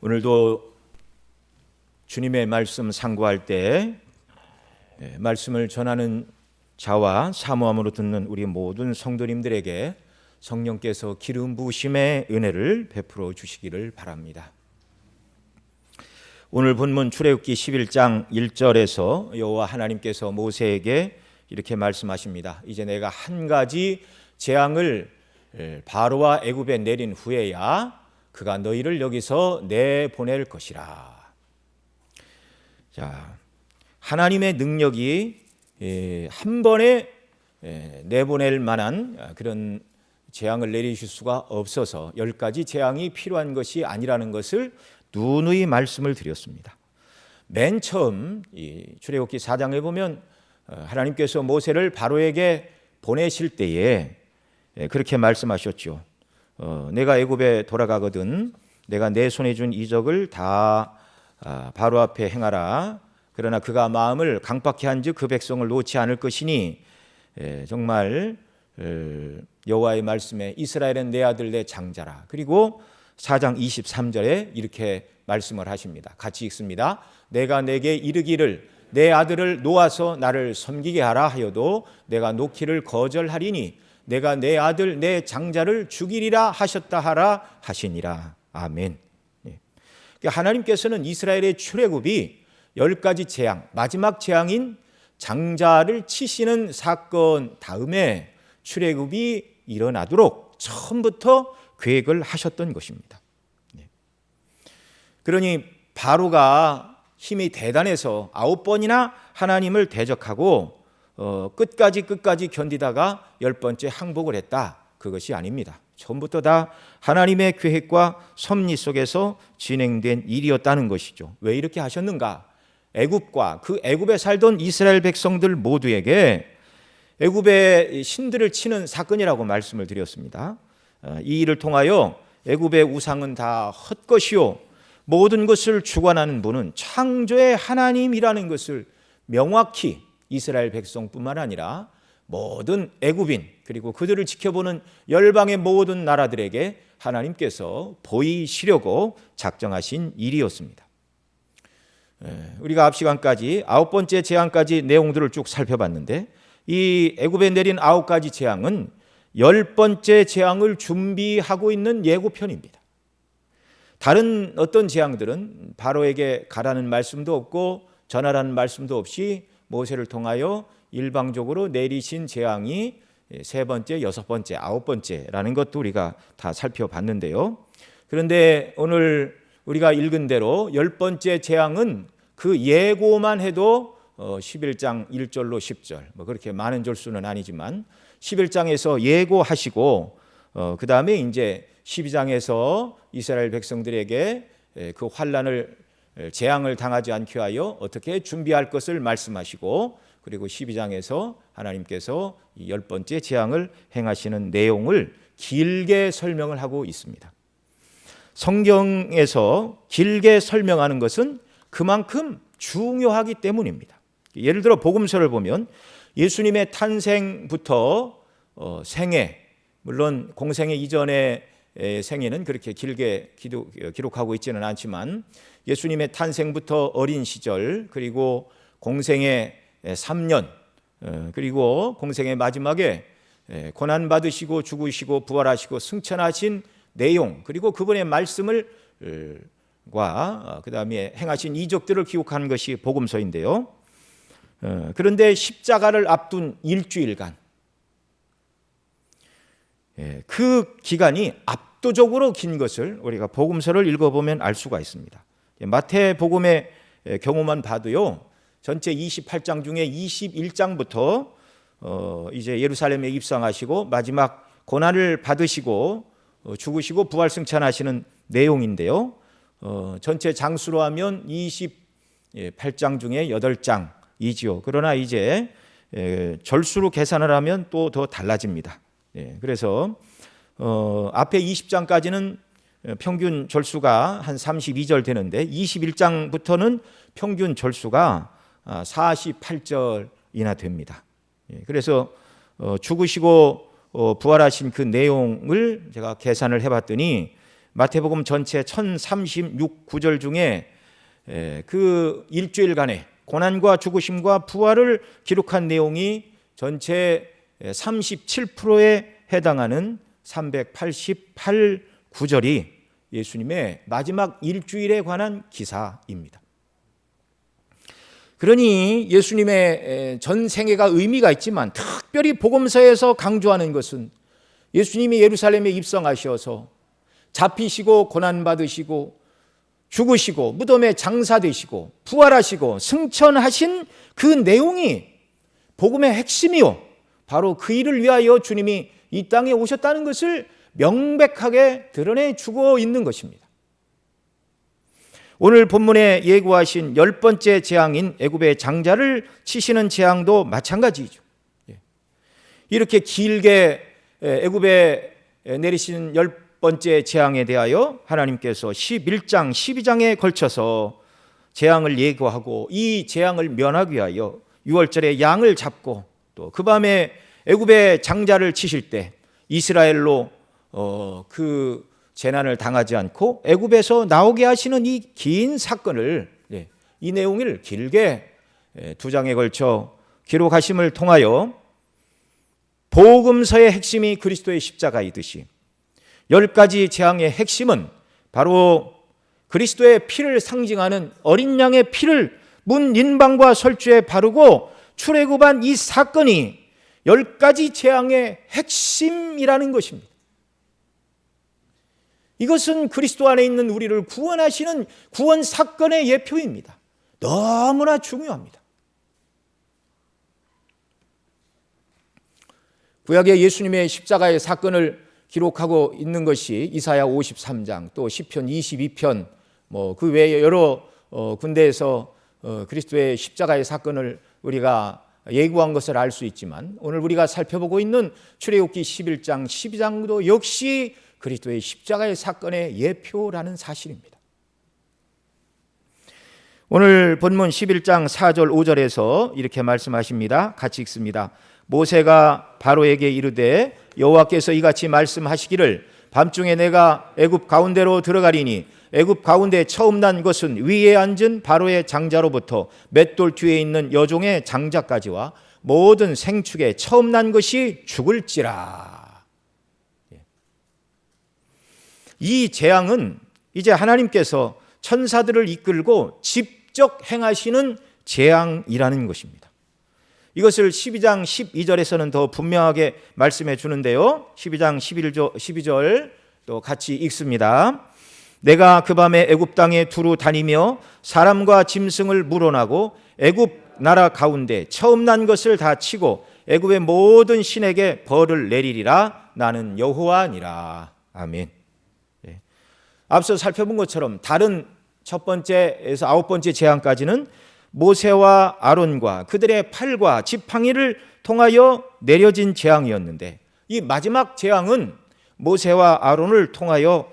오늘도 주님의 말씀 상고할 때 말씀을 전하는 자와 사모함으로 듣는 우리 모든 성도님들에게 성령께서 기름 부으심의 은혜를 베풀어 주시기를 바랍니다. 오늘 본문 출애굽기 11장 1절에서 여호와 하나님께서 모세에게 이렇게 말씀하십니다. 이제 내가 한 가지 재앙을 바로와 애굽에 내린 후에야 그가 너희를 여기서 내보낼 것이라. 자, 하나님의 능력이 한 번에 내보낼 만한 그런 재앙을 내리실 수가 없어서 10가지 재앙이 필요한 것이 아니라는 것을 누누이 말씀을 드렸습니다. 맨 처음 이 출애굽기 4장에 보면 하나님께서 모세를 바로에게 보내실 때에 그렇게 말씀하셨죠. 내가 애굽에 돌아가거든 내가 내 손에 준 이적을 다 바로 앞에 행하라. 그러나 그가 마음을 강팍히 한즉 그 백성을 놓지 않을 것이니 정말 여호와의 말씀에 이스라엘은 내 아들 내 장자라. 그리고 4장 23절에 이렇게 말씀을 하십니다. 같이 읽습니다. 내가 내게 이르기를 내 아들을 놓아서 나를 섬기게 하라 하여도 내가 놓기를 거절하리니 내가 내 아들 내 장자를 죽이리라 하셨다 하라 하시니라. 아멘. 하나님께서는 이스라엘의 출애굽이 10가지 재앙, 마지막 재앙인 장자를 치시는 사건 다음에 출애굽이 일어나도록 처음부터 계획을 하셨던 것입니다. 그러니 바로가 힘이 대단해서 9번이나 하나님을 대적하고 끝까지 견디다가 10번째 항복을 했다. 그것이 아닙니다. 처음부터 다 하나님의 계획과 섭리 속에서 진행된 일이었다는 것이죠. 왜 이렇게 하셨는가? 애굽과 그 애굽에 살던 이스라엘 백성들 모두에게 애굽의 신들을 치는 사건이라고 말씀을 드렸습니다. 이 일을 통하여 애굽의 우상은 다 헛것이요 모든 것을 주관하는 분은 창조의 하나님이라는 것을 명확히 이스라엘 백성뿐만 아니라 모든 애굽인 그리고 그들을 지켜보는 열방의 모든 나라들에게 하나님께서 보이시려고 작정하신 일이었습니다. 우리가 앞 시간까지 9번째 재앙까지 내용들을 쭉 살펴봤는데 이 애굽에 내린 9가지 재앙은 10번째 재앙을 준비하고 있는 예고편입니다. 다른 어떤 재앙들은 바로에게 가라는 말씀도 없고 전하라는 말씀도 없이 모세를 통하여 일방적으로 내리신 재앙이 3번째, 6번째, 9번째라는 것도 우리가 다 살펴봤는데요. 그런데 오늘 우리가 읽은 대로 10번째 재앙은 그 예고만 해도 11장 1절로 10절 뭐 그렇게 많은 절수는 아니지만 11장에서 예고하시고 그 다음에 이제 12장에서 이스라엘 백성들에게 그 환난을 재앙을 당하지 않게 하여 어떻게 준비할 것을 말씀하시고 그리고 12장에서 하나님께서 이 10번째 재앙을 행하시는 내용을 길게 설명을 하고 있습니다. 성경에서 길게 설명하는 것은 그만큼 중요하기 때문입니다. 예를 들어 복음서를 보면 예수님의 탄생부터 생애, 물론 공생애 이전의 생애는 그렇게 길게 기록하고 있지는 않지만 예수님의 탄생부터 어린 시절 그리고 공생애 3년 그리고 공생의 마지막에 고난받으시고 죽으시고 부활하시고 승천하신 내용 그리고 그분의 말씀을 그 다음에 행하신 이적들을 기록한 것이 복음서인데요. 그런데 십자가를 앞둔 일주일간 그 기간이 압도적으로 긴 것을 우리가 복음서를 읽어보면 알 수가 있습니다. 마태복음의 경우만 봐도요. 전체 28장 중에 21장부터 이제 예루살렘에 입성하시고 마지막 고난을 받으시고 죽으시고 부활승천하시는 내용인데요. 전체 장수로 하면 28장 중에 8장이지요. 그러나 이제 절수로 계산을 하면 또 더 달라집니다. 그래서 앞에 20장까지는 평균 절수가 한 32절 되는데 21장부터는 평균 절수가 48절이나 됩니다. 그래서 죽으시고 부활하신 그 내용을 제가 계산을 해봤더니 마태복음 전체 1036구절 중에 그 일주일간의 고난과 죽으심과 부활을 기록한 내용이 전체 37%에 해당하는 388구절이 예수님의 마지막 일주일에 관한 기사입니다. 그러니 예수님의 전 생애가 의미가 있지만 특별히 복음서에서 강조하는 것은 예수님이 예루살렘에 입성하셔서 잡히시고 고난받으시고 죽으시고 무덤에 장사되시고 부활하시고 승천하신 그 내용이 복음의 핵심이요, 바로 그 일을 위하여 주님이 이 땅에 오셨다는 것을 명백하게 드러내 주고 있는 것입니다. 오늘 본문에 예고하신 10번째 재앙인 애굽의 장자를 치시는 재앙도 마찬가지죠. 이렇게 길게 애굽에 내리신 10번째 재앙에 대하여 하나님께서 11장, 12장에 걸쳐서 재앙을 예고하고 이 재앙을 면하기 위하여 6월절에 양을 잡고 또 그 밤에 애굽의 장자를 치실 때 이스라엘로 그 재난을 당하지 않고 애굽에서 나오게 하시는 이 긴 사건을, 이 내용을 길게 2장에 걸쳐 기록하심을 통하여 복음서의 핵심이 그리스도의 십자가이듯이 10가지 재앙의 핵심은 바로 그리스도의 피를 상징하는 어린 양의 피를 문 인방과 설주에 바르고 출애굽한 이 사건이 10가지 재앙의 핵심이라는 것입니다. 이것은 그리스도 안에 있는 우리를 구원하시는 구원 사건의 예표입니다. 너무나 중요합니다. 구약의 예수님의 십자가의 사건을 기록하고 있는 것이 이사야 53장, 또 시편 22편, 그 외에 여러 군데에서 그리스도의 십자가의 사건을 우리가 예고한 것을 알 수 있지만, 오늘 우리가 살펴보고 있는 출애굽기 11장, 12장도 역시 그리스도의 십자가의 사건의 예표라는 사실입니다. 오늘 본문 11장 4절 5절에서 이렇게 말씀하십니다. 같이 읽습니다. 모세가 바로에게 이르되 여호와께서 이같이 말씀하시기를 밤중에 내가 애굽 가운데로 들어가리니 애굽 가운데 처음 난 것은 위에 앉은 바로의 장자로부터 맷돌 뒤에 있는 여종의 장자까지와 모든 생축에 처음 난 것이 죽을지라. 이 재앙은 이제 하나님께서 천사들을 이끌고 직접 행하시는 재앙이라는 것입니다. 이것을 12장 12절에서는 더 분명하게 말씀해 주는데요. 12장 12절 또 같이 읽습니다. 내가 그 밤에 애굽 땅에 두루 다니며 사람과 짐승을 물어나고 애굽 나라 가운데 처음 난 것을 다 치고 애굽의 모든 신에게 벌을 내리리라. 나는 여호와니라. 아멘. 앞서 살펴본 것처럼 다른 첫 번째에서 9번째 재앙까지는 모세와 아론과 그들의 팔과 지팡이를 통하여 내려진 재앙이었는데, 이 마지막 재앙은 모세와 아론을 통하여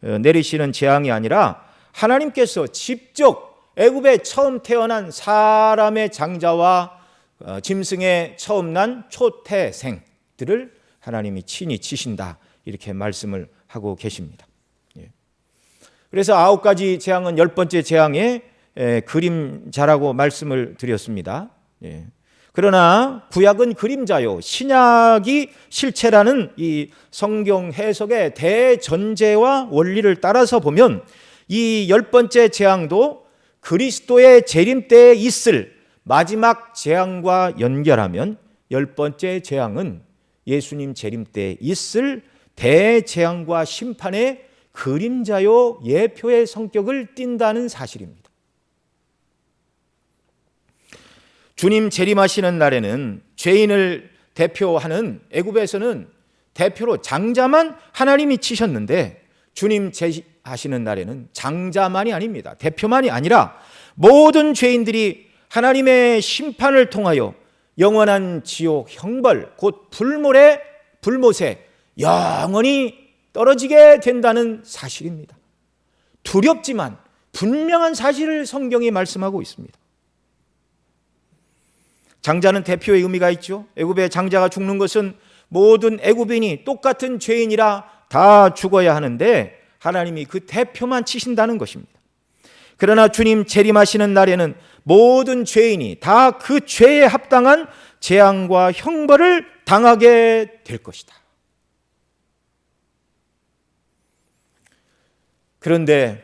내리시는 재앙이 아니라 하나님께서 직접 애굽에 처음 태어난 사람의 장자와 짐승의 처음 난 초태생들을 하나님이 친히 치신다, 이렇게 말씀을 하고 계십니다. 그래서 9가지 재앙은 10번째 재앙의 그림자라고 말씀을 드렸습니다. 그러나 구약은 그림자요, 신약이 실체라는 이 성경 해석의 대전제와 원리를 따라서 보면 이 10번째 재앙도 그리스도의 재림 때에 있을 마지막 재앙과 연결하면 10번째 재앙은 예수님 재림 때에 있을 대재앙과 심판의 그림자요 예표의 성격을 띈다는 사실입니다. 주님 재림하시는 날에는 죄인을 대표하는 애굽에서는 대표로 장자만 하나님이 치셨는데, 주님 재림하시는 날에는 장자만이 아닙니다. 대표만이 아니라 모든 죄인들이 하나님의 심판을 통하여 영원한 지옥 형벌, 곧 불못에 영원히 떨어지게 된다는 사실입니다. 두렵지만 분명한 사실을 성경이 말씀하고 있습니다. 장자는 대표의 의미가 있죠. 애굽의 장자가 죽는 것은 모든 애굽인이 똑같은 죄인이라 다 죽어야 하는데 하나님이 그 대표만 치신다는 것입니다. 그러나 주님 재림하시는 날에는 모든 죄인이 다 그 죄에 합당한 재앙과 형벌을 당하게 될 것이다. 그런데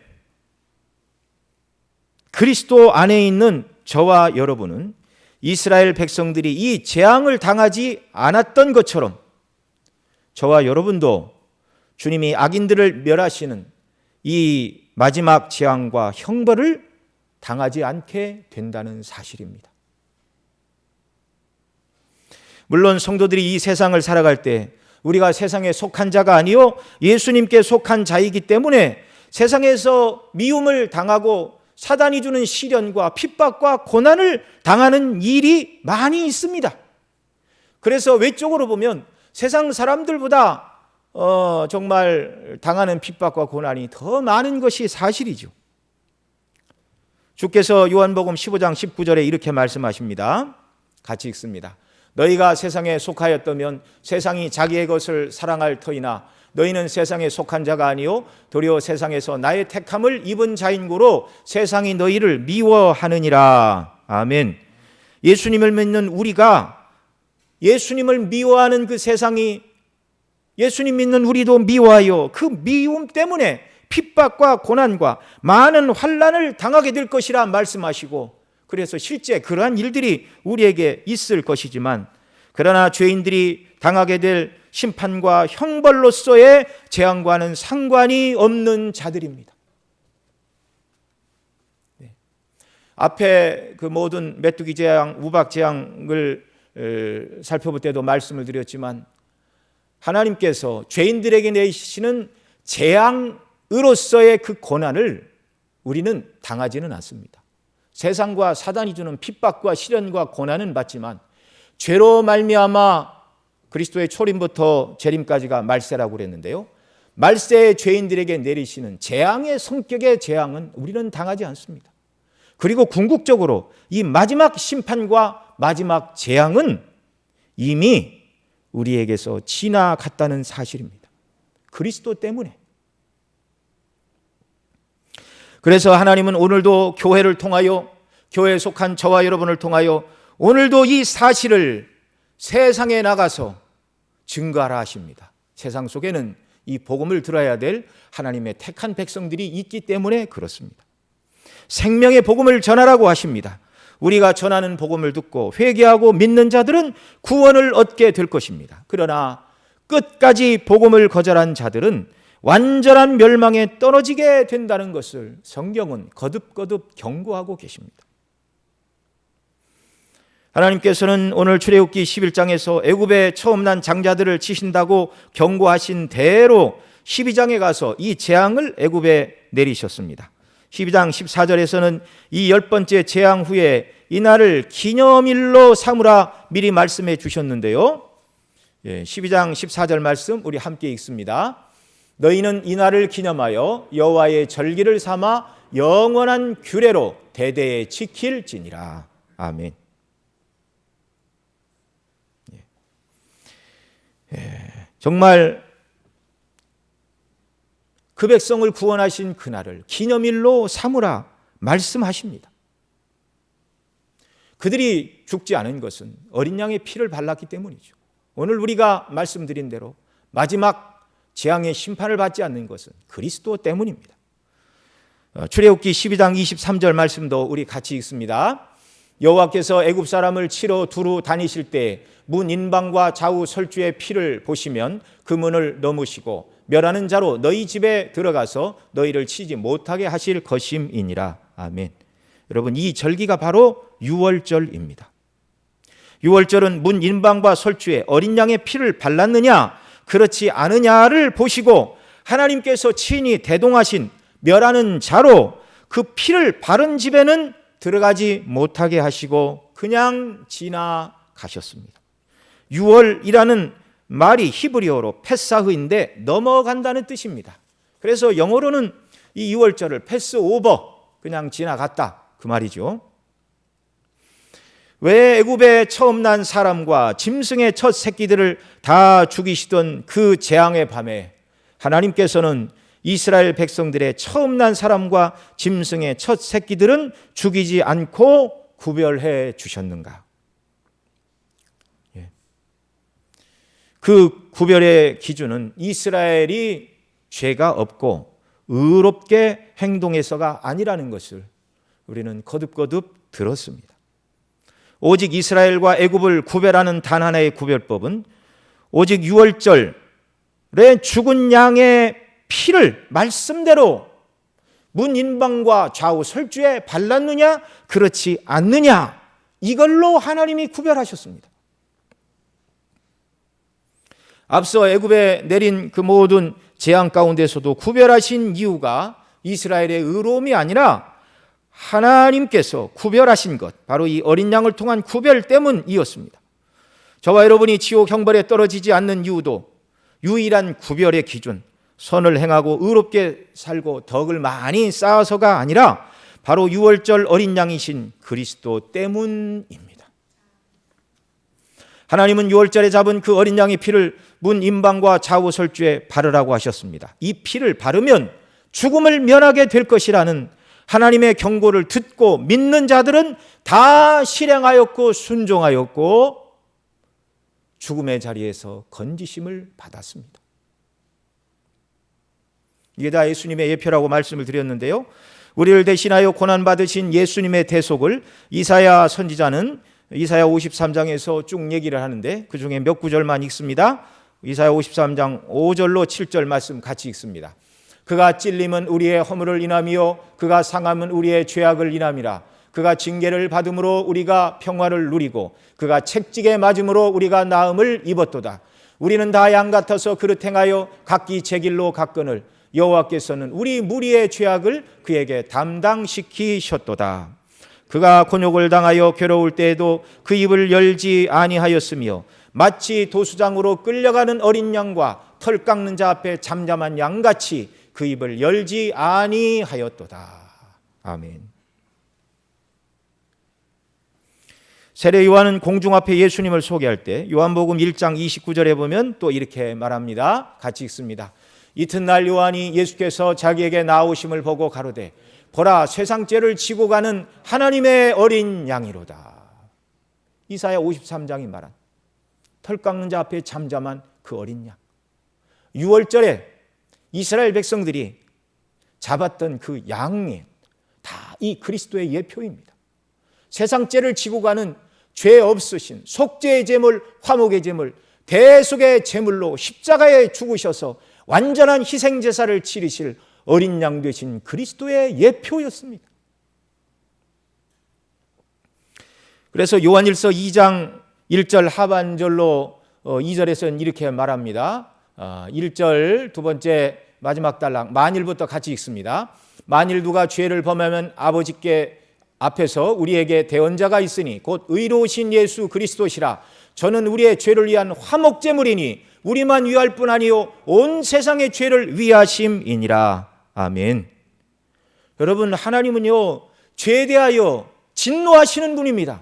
그리스도 안에 있는 저와 여러분은 이스라엘 백성들이 이 재앙을 당하지 않았던 것처럼 저와 여러분도 주님이 악인들을 멸하시는 이 마지막 재앙과 형벌을 당하지 않게 된다는 사실입니다. 물론 성도들이 이 세상을 살아갈 때 우리가 세상에 속한 자가 아니요 예수님께 속한 자이기 때문에 세상에서 미움을 당하고 사단이 주는 시련과 핍박과 고난을 당하는 일이 많이 있습니다. 그래서 외적으로 보면 세상 사람들보다 정말 당하는 핍박과 고난이 더 많은 것이 사실이죠. 주께서 요한복음 15장 19절에 이렇게 말씀하십니다. 같이 읽습니다. 너희가 세상에 속하였다면 세상이 자기의 것을 사랑할 터이나 너희는 세상에 속한 자가 아니요 도리어 세상에서 나의 택함을 입은 자인고로 세상이 너희를 미워하느니라. 아멘. 예수님을 믿는 우리가 예수님을 미워하는 그 세상이 예수님 믿는 우리도 미워하여 그 미움 때문에 핍박과 고난과 많은 환난을 당하게 될 것이라 말씀하시고, 그래서 실제 그러한 일들이 우리에게 있을 것이지만 그러나 죄인들이 당하게 될 심판과 형벌로서의 재앙과는 상관이 없는 자들입니다. 앞에 그 모든 메뚜기 재앙, 우박 재앙을 살펴볼 때도 말씀을 드렸지만 하나님께서 죄인들에게 내리시는 재앙으로서의 그 고난을 우리는 당하지는 않습니다. 세상과 사단이 주는 핍박과 시련과 고난은 받지만 죄로 말미암아 그리스도의 초림부터 재림까지가 말세라고 그랬는데요, 말세의 죄인들에게 내리시는 재앙의 성격의 재앙은 우리는 당하지 않습니다. 그리고 궁극적으로 이 마지막 심판과 마지막 재앙은 이미 우리에게서 지나갔다는 사실입니다. 그리스도 때문에. 그래서 하나님은 오늘도 교회를 통하여, 교회에 속한 저와 여러분을 통하여 오늘도 이 사실을 세상에 나가서 증거하라 하십니다. 세상 속에는 이 복음을 들어야 될 하나님의 택한 백성들이 있기 때문에 그렇습니다. 생명의 복음을 전하라고 하십니다. 우리가 전하는 복음을 듣고 회개하고 믿는 자들은 구원을 얻게 될 것입니다. 그러나 끝까지 복음을 거절한 자들은 완전한 멸망에 떨어지게 된다는 것을 성경은 거듭거듭 경고하고 계십니다. 하나님께서는 오늘 출애굽기 11장에서 애굽에 처음 난 장자들을 치신다고 경고하신 대로 12장에 가서 이 재앙을 애굽에 내리셨습니다. 12장 14절에서는 이 10번째 재앙 후에 이날을 기념일로 삼으라 미리 말씀해 주셨는데요, 12장 14절 말씀 우리 함께 읽습니다. 너희는 이날을 기념하여 여호와의 절기를 삼아 영원한 규례로 대대에 지킬지니라. 아멘. 정말 그 백성을 구원하신 그날을 기념일로 삼으라 말씀하십니다. 그들이 죽지 않은 것은 어린 양의 피를 발랐기 때문이죠. 오늘 우리가 말씀드린 대로 마지막 재앙의 심판을 받지 않는 것은 그리스도 때문입니다. 출애굽기 12장 23절 말씀도 우리 같이 읽습니다. 여호와께서 애굽 사람을 치러 두루 다니실 때 문 인방과 좌우 설주의 피를 보시면 그 문을 넘으시고 멸하는 자로 너희 집에 들어가서 너희를 치지 못하게 하실 것임이니라. 아멘. 여러분, 이 절기가 바로 유월절입니다. 유월절은 문 인방과 설주에 어린 양의 피를 발랐느냐 그렇지 않으냐를 보시고 하나님께서 친히 대동하신 멸하는 자로 그 피를 바른 집에는 들어가지 못하게 하시고 그냥 지나가셨습니다. 유월이라는 말이 히브리어로 패사흐인데 넘어간다는 뜻입니다. 그래서 영어로는 이 유월절을 패스 오버, 그냥 지나갔다 그 말이죠. 왜 애굽에 처음 난 사람과 짐승의 첫 새끼들을 다 죽이시던 그 재앙의 밤에 하나님께서는 이스라엘 백성들의 처음 난 사람과 짐승의 첫 새끼들은 죽이지 않고 구별해 주셨는가? 그 구별의 기준은 이스라엘이 죄가 없고 의롭게 행동해서가 아니라는 것을 우리는 거듭거듭 들었습니다. 오직 이스라엘과 애굽을 구별하는 단 하나의 구별법은 오직 유월절에 죽은 양의 피를 말씀대로 문 인방과 좌우 설주에 발랐느냐 그렇지 않느냐, 이걸로 하나님이 구별하셨습니다. 앞서 애굽에 내린 그 모든 재앙 가운데서도 구별하신 이유가 이스라엘의 의로움이 아니라 하나님께서 구별하신 것, 바로 이 어린 양을 통한 구별 때문이었습니다. 저와 여러분이 지옥 형벌에 떨어지지 않는 이유도 유일한 구별의 기준, 선을 행하고 의롭게 살고 덕을 많이 쌓아서가 아니라 바로 유월절 어린 양이신 그리스도 때문입니다. 하나님은 유월절에 잡은 그 어린 양의 피를 문 인방과 좌우 설주에 바르라고 하셨습니다. 이 피를 바르면 죽음을 면하게 될 것이라는 하나님의 경고를 듣고 믿는 자들은 다 실행하였고 순종하였고 죽음의 자리에서 건지심을 받았습니다. 이게 다 예수님의 예표라고 말씀을 드렸는데요, 우리를 대신하여 고난받으신 예수님의 대속을 이사야 선지자는 이사야 53장에서 쭉 얘기를 하는데 그 중에 몇 구절만 읽습니다. 이사야 53장 5절로 7절 말씀 같이 읽습니다. 그가 찔림은 우리의 허물을 인함이요 그가 상함은 우리의 죄악을 인함이라. 그가 징계를 받음으로 우리가 평화를 누리고 그가 채찍에 맞음으로 우리가 나음을 입었도다. 우리는 다 양 같아서 그릇 행하여 각기 제 길로 갔거늘 여호와께서는 우리 무리의 죄악을 그에게 담당시키셨도다. 그가 곤욕을 당하여 괴로울 때에도 그 입을 열지 아니하였으며 마치 도수장으로 끌려가는 어린 양과 털 깎는 자 앞에 잠잠한 양같이 그 입을 열지 아니하였도다. 아멘. 세례 요한은 공중 앞에 예수님을 소개할 때 요한복음 1장 29절에 보면 또 이렇게 말합니다. 같이 읽습니다. 이튿날 요한이 예수께서 자기에게 나오심을 보고 가로되 보라 세상 죄를 지고 가는 하나님의 어린 양이로다. 이사야 53장이 말한 털 깎는 자 앞에 잠잠한 그 어린 양. 유월절에 이스라엘 백성들이 잡았던 그 양이 다 이 그리스도의 예표입니다. 세상 죄를 지고 가는 죄 없으신 속죄의 제물, 화목의 제물, 대속의 제물로 십자가에 죽으셔서 완전한 희생제사를 치르실 어린 양 되신 그리스도의 예표였습니다. 그래서 요한일서 2장 1절 하반절로 2절에서는 이렇게 말합니다. 1절 두 번째 마지막 단락 만일부터 같이 읽습니다. 만일 누가 죄를 범하면 아버지께 앞에서 우리에게 대언자가 있으니 곧 의로우신 예수 그리스도시라. 저는 우리의 죄를 위한 화목제물이니 우리만 위할 뿐 아니요 온 세상의 죄를 위하심이니라. 아멘. 여러분, 하나님은요 죄에 대하여 진노하시는 분입니다.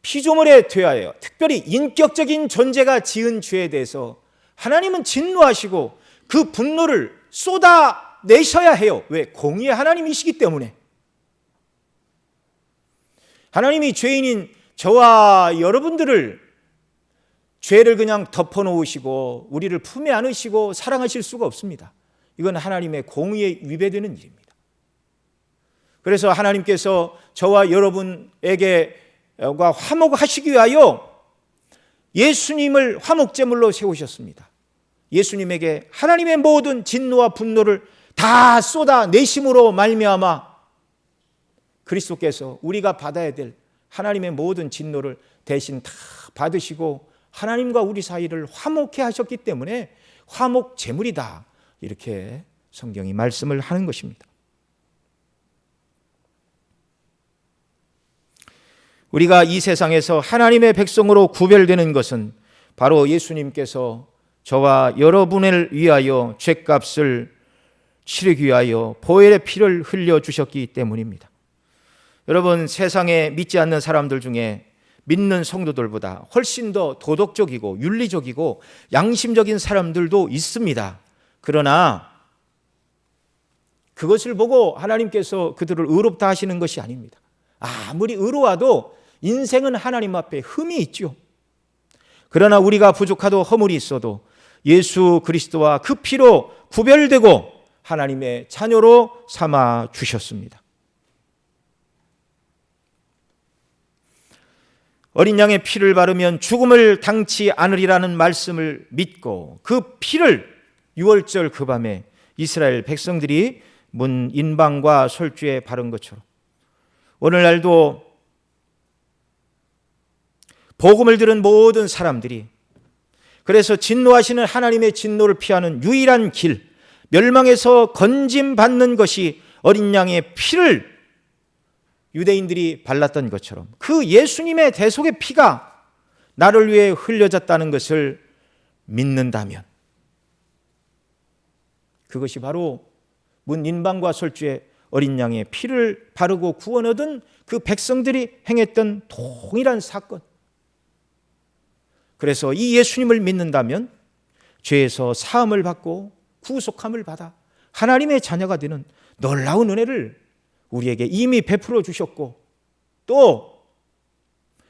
피조물에 대하여 특별히 인격적인 존재가 지은 죄에 대해서 하나님은 진노하시고 그 분노를 쏟아내셔야 해요. 왜? 공의의 하나님이시기 때문에. 하나님이 죄인인 저와 여러분들을 죄를 그냥 덮어놓으시고 우리를 품에 안으시고 사랑하실 수가 없습니다. 이건 하나님의 공의에 위배되는 일입니다. 그래서 하나님께서 저와 여러분에게 화목하시기 위하여 예수님을 화목제물로 세우셨습니다. 예수님에게 하나님의 모든 진노와 분노를 다 쏟아내심으로 말미암아 그리스도께서 우리가 받아야 될 하나님의 모든 진노를 대신 다 받으시고 하나님과 우리 사이를 화목케 하셨기 때문에 화목제물이다, 이렇게 성경이 말씀을 하는 것입니다. 우리가 이 세상에서 하나님의 백성으로 구별되는 것은 바로 예수님께서 저와 여러분을 위하여 죗값을 치르기 위하여 보혈의 피를 흘려주셨기 때문입니다. 여러분, 세상에 믿지 않는 사람들 중에 믿는 성도들보다 훨씬 더 도덕적이고 윤리적이고 양심적인 사람들도 있습니다. 그러나 그것을 보고 하나님께서 그들을 의롭다 하시는 것이 아닙니다. 아무리 의로워도 인생은 하나님 앞에 흠이 있죠. 그러나 우리가 부족하도 허물이 있어도 예수 그리스도와 그 피로 구별되고 하나님의 자녀로 삼아 주셨습니다. 어린 양의 피를 바르면 죽음을 당치 않으리라는 말씀을 믿고 그 피를 유월절 그 밤에 이스라엘 백성들이 문 인방과 솔주에 바른 것처럼 오늘날도 복음을 들은 모든 사람들이 그래서 진노하시는 하나님의 진노를 피하는 유일한 길, 멸망에서 건짐받는 것이 어린 양의 피를 유대인들이 발랐던 것처럼 그 예수님의 대속의 피가 나를 위해 흘려졌다는 것을 믿는다면 그것이 바로 문 인방과 솔주에 어린 양의 피를 바르고 구원 얻은 그 백성들이 행했던 동일한 사건. 그래서 이 예수님을 믿는다면 죄에서 사함을 받고 구속함을 받아 하나님의 자녀가 되는 놀라운 은혜를 우리에게 이미 베풀어 주셨고 또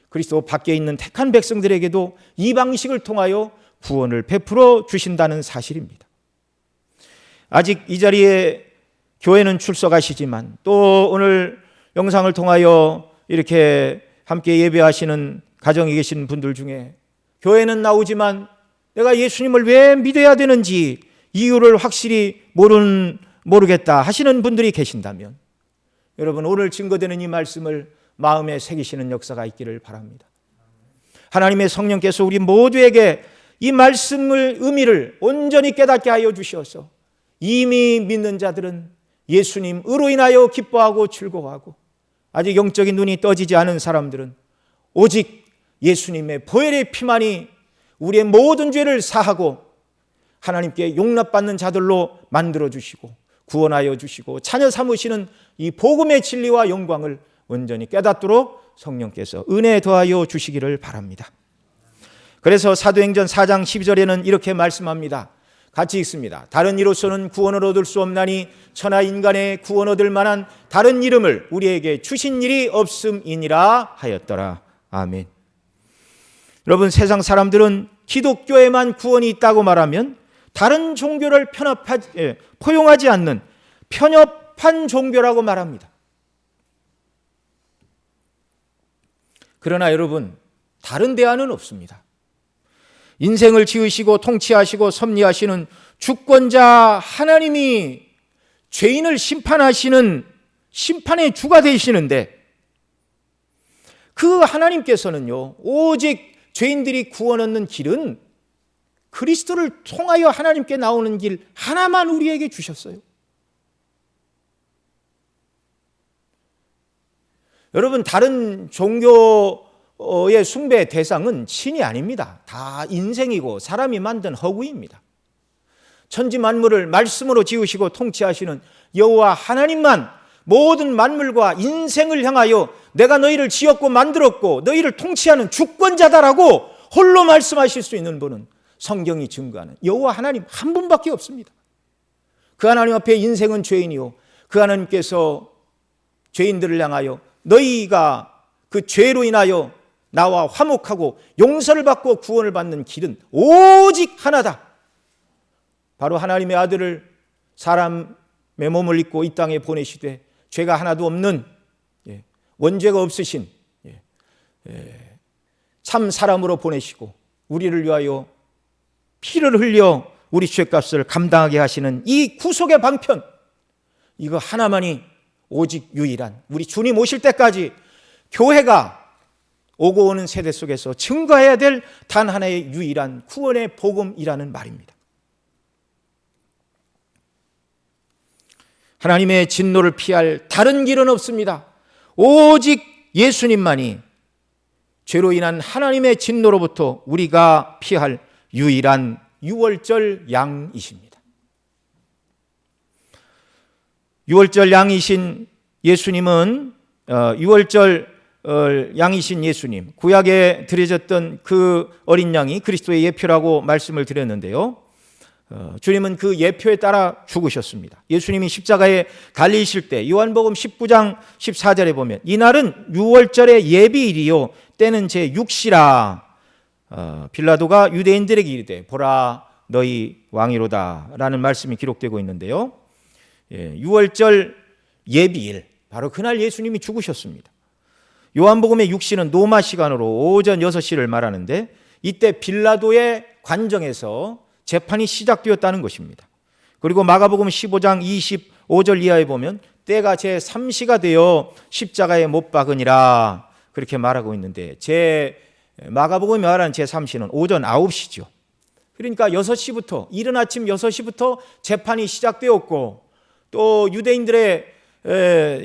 그리스도 밖에 있는 택한 백성들에게도 이 방식을 통하여 구원을 베풀어 주신다는 사실입니다. 아직 이 자리에 교회는 출석하시지만 또 오늘 영상을 통하여 이렇게 함께 예배하시는 가정에 계신 분들 중에 교회는 나오지만 내가 예수님을 왜 믿어야 되는지 이유를 확실히 모르겠다 하시는 분들이 계신다면 여러분 오늘 증거되는 이 말씀을 마음에 새기시는 역사가 있기를 바랍니다. 하나님의 성령께서 우리 모두에게 이 말씀의 의미를 온전히 깨닫게 하여 주셔서 이미 믿는 자들은 예수님으로 인하여 기뻐하고 즐거워하고 아직 영적인 눈이 떠지지 않은 사람들은 오직 예수님의 보혈의 피만이 우리의 모든 죄를 사하고 하나님께 용납받는 자들로 만들어 주시고 구원하여 주시고 자녀 삼으시는 이 복음의 진리와 영광을 온전히 깨닫도록 성령께서 은혜 더하여 주시기를 바랍니다. 그래서 사도행전 4장 12절에는 이렇게 말씀합니다. 같이 읽습니다. 다른 이로서는 구원을 얻을 수 없나니 천하 인간의 구원 얻을 만한 다른 이름을 우리에게 주신 일이 없음이니라 하였더라. 아멘. 여러분 세상 사람들은 기독교에만 구원이 있다고 말하면 다른 종교를 포용하지 않는 편협한 종교라고 말합니다. 그러나 여러분 다른 대안은 없습니다. 인생을 지으시고 통치하시고 섭리하시는 주권자 하나님이 죄인을 심판하시는 심판의 주가 되시는데 그 하나님께서는요 오직 죄인들이 구원 얻는 길은 그리스도를 통하여 하나님께 나오는 길 하나만 우리에게 주셨어요. 여러분 다른 종교의 숭배 대상은 신이 아닙니다. 다 인생이고 사람이 만든 허구입니다. 천지 만물을 말씀으로 지으시고 통치하시는 여호와 하나님만 모든 만물과 인생을 향하여 내가 너희를 지었고 만들었고 너희를 통치하는 주권자다라고 홀로 말씀하실 수 있는 분은 성경이 증거하는 여호와 하나님 한 분밖에 없습니다. 그 하나님 앞에 인생은 죄인이요 그 하나님께서 죄인들을 향하여 너희가 그 죄로 인하여 나와 화목하고 용서를 받고 구원을 받는 길은 오직 하나다. 바로 하나님의 아들을 사람의 몸을 입고 이 땅에 보내시되 죄가 하나도 없는 원죄가 없으신 참 사람으로 보내시고 우리를 위하여 피를 흘려 우리 죄값을 감당하게 하시는 이 구속의 방편 이거 하나만이 오직 유일한 우리 주님 오실 때까지 교회가 오고 오는 세대 속에서 증거해야 될 단 하나의 유일한 구원의 복음이라는 말입니다. 하나님의 진노를 피할 다른 길은 없습니다. 오직 예수님만이 죄로 인한 하나님의 진노로부터 우리가 피할 유일한 유월절 양이십니다. 유월절 양이신 예수님은 유월절 양이신 예수님, 구약에 드려졌던 그 어린 양이 그리스도의 예표라고 말씀을 드렸는데요. 주님은 그 예표에 따라 죽으셨습니다. 예수님이 십자가에 달리실 때 요한복음 19장 14절에 보면 이날은 6월절의 예비일이요 때는 제6시라 빌라도가 유대인들에게 이르되 보라 너희 왕이로다 라는 말씀이 기록되고 있는데요. 6월절 예비일, 바로 그날 예수님이 죽으셨습니다. 요한복음의 6시는 노마 시간으로 오전 6시를 말하는데 이때 빌라도의 관정에서 재판이 시작되었다는 것입니다. 그리고 마가복음 15장 25절 이하에 보면 때가 제3시가 되어 십자가에 못 박으니라 그렇게 말하고 있는데 마가복음이 말하는 제3시는 오전 9시죠. 그러니까 6시부터, 이른 아침 6시부터 재판이 시작되었고 또 유대인들의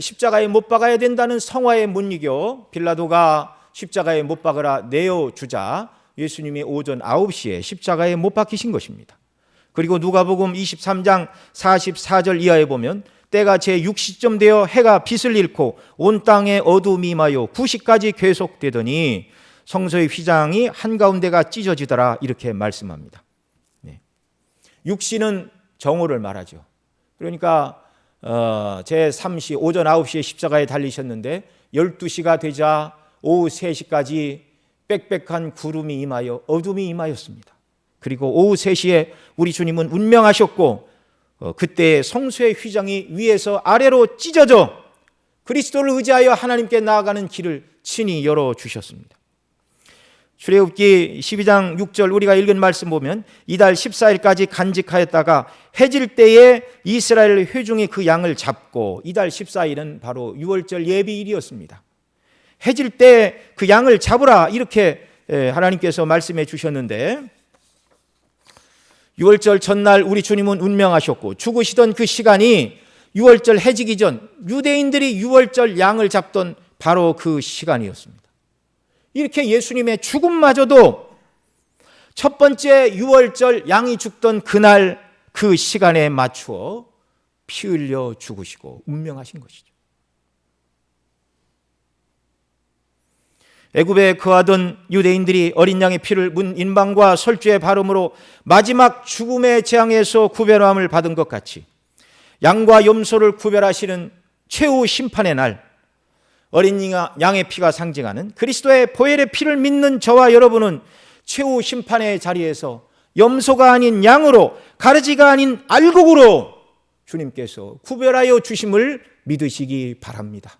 십자가에 못 박아야 된다는 성화에 못 이겨 빌라도가 십자가에 못 박으라 내어주자 예수님이 오전 9시에 십자가에 못 박히신 것입니다. 그리고 누가복음 23장 44절 이하에 보면 때가 제6시쯤 되어 해가 빛을 잃고 온 땅에 어두움이 임하여 9시까지 계속되더니 성소의 휘장이 한가운데가 찢어지더라 이렇게 말씀합니다. 6시는 정오를 말하죠. 그러니까 제3시 오전 9시에 십자가에 달리셨는데 12시가 되자 오후 3시까지 빽빽한 구름이 임하여 어둠이 임하였습니다. 그리고 오후 3시에 우리 주님은 운명하셨고 그때 성소의 휘장이 위에서 아래로 찢어져 그리스도를 의지하여 하나님께 나아가는 길을 친히 열어주셨습니다. 출애굽기 12장 6절 우리가 읽은 말씀 보면 이달 14일까지 간직하였다가 해질 때에 이스라엘 회중이 그 양을 잡고 이달 14일은 바로 6월절 예비일이었습니다. 해질 때 그 양을 잡으라 이렇게 하나님께서 말씀해 주셨는데 6월절 전날 우리 주님은 운명하셨고 죽으시던 그 시간이 6월절 해지기 전 유대인들이 6월절 양을 잡던 바로 그 시간이었습니다. 이렇게 예수님의 죽음마저도 첫 번째 6월절 양이 죽던 그날 그 시간에 맞추어 피 흘려 죽으시고 운명하신 것이죠. 애굽에 거하던 유대인들이 어린 양의 피를 문 인방과 설주의 발음으로 마지막 죽음의 재앙에서 구별함을 받은 것 같이 양과 염소를 구별하시는 최후 심판의 날 어린 양의 피가 상징하는 그리스도의 보혈의 피를 믿는 저와 여러분은 최후 심판의 자리에서 염소가 아닌 양으로 가르지가 아닌 알곡으로 주님께서 구별하여 주심을 믿으시기 바랍니다.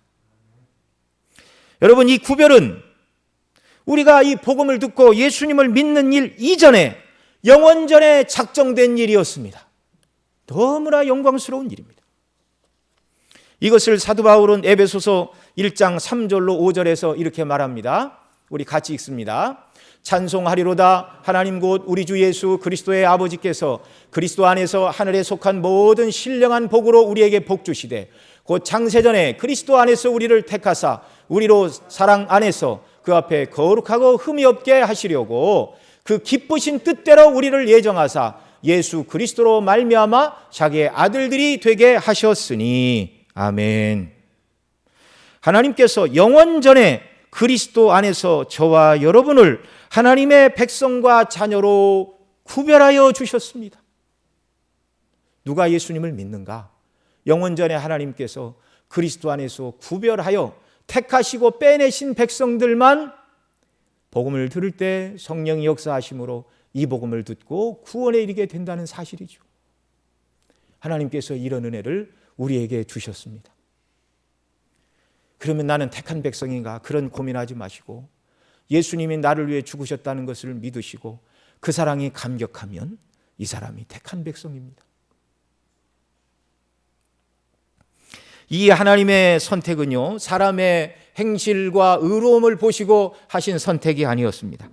여러분, 이 구별은 우리가 이 복음을 듣고 예수님을 믿는 일 이전에 영원전에 작정된 일이었습니다. 너무나 영광스러운 일입니다. 이것을 사도 바울은 에베소서 1장 3절로 5절에서 이렇게 말합니다. 우리 같이 읽습니다. 찬송하리로다 하나님 곧 우리 주 예수 그리스도의 아버지께서 그리스도 안에서 하늘에 속한 모든 신령한 복으로 우리에게 복 주시되 곧 창세전에 그리스도 안에서 우리를 택하사 우리로 사랑 안에서 그 앞에 거룩하고 흠이 없게 하시려고 그 기쁘신 뜻대로 우리를 예정하사 예수 그리스도로 말미암아 자기의 아들들이 되게 하셨으니 아멘. 하나님께서 영원전에 그리스도 안에서 저와 여러분을 하나님의 백성과 자녀로 구별하여 주셨습니다. 누가 예수님을 믿는가? 영원전에 하나님께서 그리스도 안에서 구별하여 택하시고 빼내신 백성들만 복음을 들을 때 성령이 역사하심으로 이 복음을 듣고 구원에 이르게 된다는 사실이죠. 하나님께서 이런 은혜를 우리에게 주셨습니다. 그러면 나는 택한 백성인가? 그런 고민하지 마시고 예수님이 나를 위해 죽으셨다는 것을 믿으시고 그 사랑이 감격하면 이 사람이 택한 백성입니다. 이 하나님의 선택은요, 사람의 행실과 의로움을 보시고 하신 선택이 아니었습니다.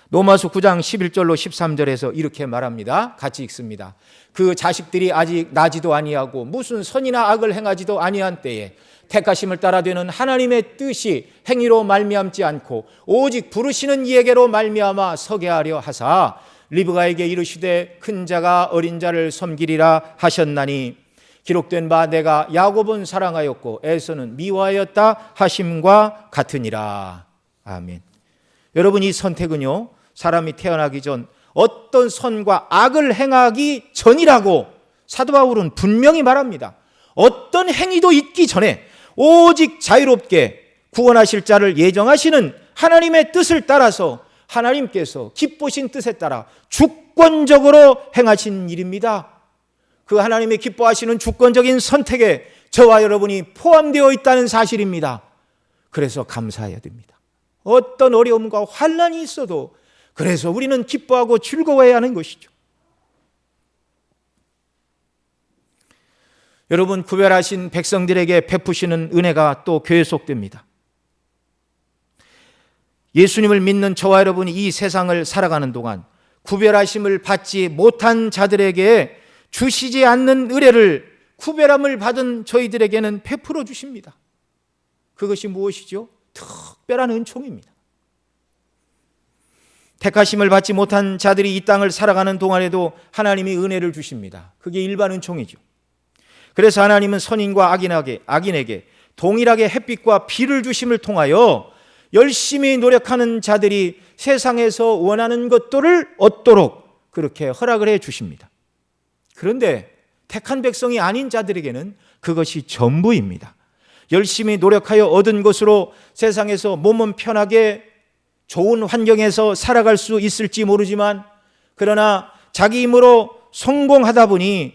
로마서 9장 11절로 13절에서 이렇게 말합니다. 같이 읽습니다. 그 자식들이 아직 나지도 아니하고 무슨 선이나 악을 행하지도 아니한 때에 택하심을 따라 되는 하나님의 뜻이 행위로 말미암지 않고 오직 부르시는 이에게로 말미암아 서게 하려 하사 리브가에게 이르시되 큰 자가 어린 자를 섬기리라 하셨나니 기록된 바 내가 야곱은 사랑하였고 에서는 미워하였다 하심과 같으니라. 아멘. 여러분, 이 선택은요, 사람이 태어나기 전 어떤 선과 악을 행하기 전이라고 사도 바울은 분명히 말합니다. 어떤 행위도 있기 전에 오직 자유롭게 구원하실 자를 예정하시는 하나님의 뜻을 따라서 하나님께서 기쁘신 뜻에 따라 주권적으로 행하신 일입니다. 그 하나님의 기뻐하시는 주권적인 선택에 저와 여러분이 포함되어 있다는 사실입니다. 그래서 감사해야 됩니다. 어떤 어려움과 환난이 있어도 그래서 우리는 기뻐하고 즐거워해야 하는 것이죠. 여러분, 구별하신 백성들에게 베푸시는 은혜가 또 계속됩니다. 예수님을 믿는 저와 여러분이 이 세상을 살아가는 동안 구별하심을 받지 못한 자들에게 주시지 않는 은혜를 구별함을 받은 저희들에게는 베풀어 주십니다. 그것이 무엇이죠? 특별한 은총입니다. 택하심을 받지 못한 자들이 이 땅을 살아가는 동안에도 하나님이 은혜를 주십니다. 그게 일반 은총이죠. 그래서 하나님은 선인과 악인에게 동일하게 햇빛과 비를 주심을 통하여 열심히 노력하는 자들이 세상에서 원하는 것들을 얻도록 그렇게 허락을 해 주십니다. 그런데 택한 백성이 아닌 자들에게는 그것이 전부입니다. 열심히 노력하여 얻은 것으로 세상에서 몸은 편하게 좋은 환경에서 살아갈 수 있을지 모르지만, 그러나 자기 힘으로 성공하다 보니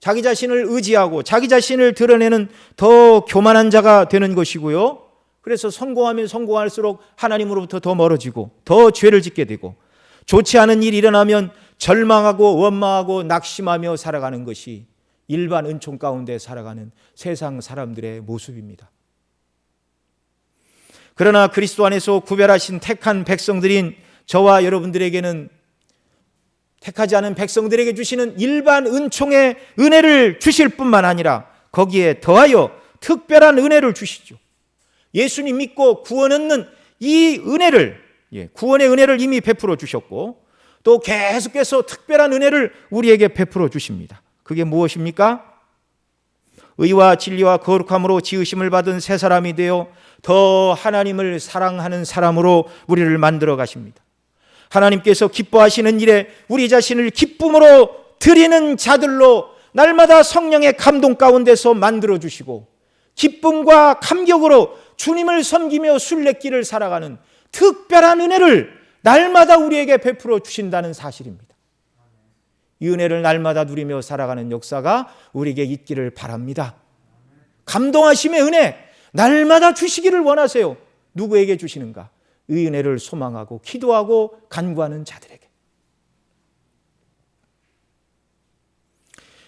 자기 자신을 의지하고 자기 자신을 드러내는 더 교만한 자가 되는 것이고요. 그래서 성공하면 성공할수록 하나님으로부터 더 멀어지고 더 죄를 짓게 되고, 좋지 않은 일이 일어나면 절망하고 원망하고 낙심하며 살아가는 것이 일반 은총 가운데 살아가는 세상 사람들의 모습입니다. 그러나 그리스도 안에서 구별하신 택한 백성들인 저와 여러분들에게는 택하지 않은 백성들에게 주시는 일반 은총의 은혜를 주실 뿐만 아니라 거기에 더하여 특별한 은혜를 주시죠. 예수님 믿고 구원 얻는 이 은혜를, 구원의 은혜를 이미 베풀어 주셨고 또 계속해서 특별한 은혜를 우리에게 베풀어 주십니다. 그게 무엇입니까? 의와 진리와 거룩함으로 지으심을 받은 새 사람이 되어 더 하나님을 사랑하는 사람으로 우리를 만들어 가십니다. 하나님께서 기뻐하시는 일에 우리 자신을 기쁨으로 드리는 자들로 날마다 성령의 감동 가운데서 만들어 주시고 기쁨과 감격으로 주님을 섬기며 순례길을 살아가는 특별한 은혜를 날마다 우리에게 베풀어 주신다는 사실입니다. 이 은혜를 날마다 누리며 살아가는 역사가 우리에게 있기를 바랍니다. 감동하심의 은혜 날마다 주시기를 원하세요. 누구에게 주시는가? 이 은혜를 소망하고 기도하고 간구하는 자들에게.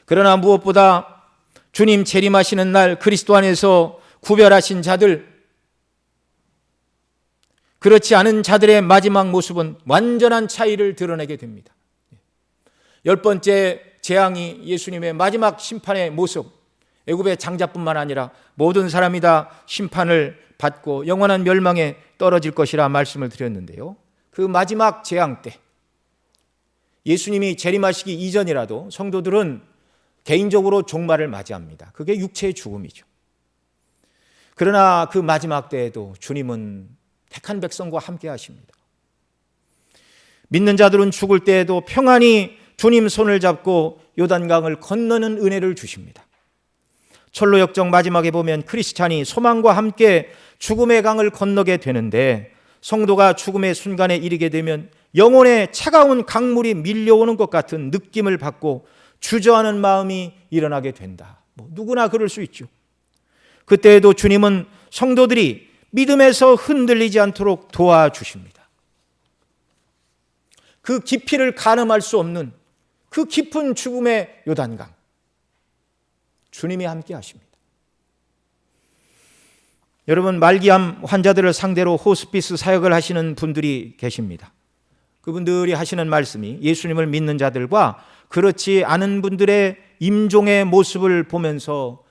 그러나 무엇보다 주님 재림하시는 날 그리스도 안에서 구별하신 자들, 그렇지 않은 자들의 마지막 모습은 완전한 차이를 드러내게 됩니다. 10번째 재앙이 예수님의 마지막 심판의 모습, 애굽의 장자뿐만 아니라 모든 사람이 다 심판을 받고 영원한 멸망에 떨어질 것이라 말씀을 드렸는데요. 그 마지막 재앙 때 예수님이 재림하시기 이전이라도 성도들은 개인적으로 종말을 맞이합니다. 그게 육체의 죽음이죠. 그러나 그 마지막 때에도 주님은 택한 백성과 함께 하십니다. 믿는 자들은 죽을 때에도 평안히 주님 손을 잡고 요단강을 건너는 은혜를 주십니다. 철로 역정 마지막에 보면 크리스찬이 소망과 함께 죽음의 강을 건너게 되는데, 성도가 죽음의 순간에 이르게 되면 영혼에 차가운 강물이 밀려오는 것 같은 느낌을 받고 주저하는 마음이 일어나게 된다. 누구나 그럴 수 있죠. 그때에도 주님은 성도들이 믿음에서 흔들리지 않도록 도와주십니다. 그 깊이를 가늠할 수 없는 그 깊은 죽음의 요단강, 주님이 함께 하십니다. 여러분, 말기암 환자들을 상대로 호스피스 사역을 하시는 분들이 계십니다. 그분들이 하시는 말씀이 예수님을 믿는 자들과 그렇지 않은 분들의 임종의 모습을 보면서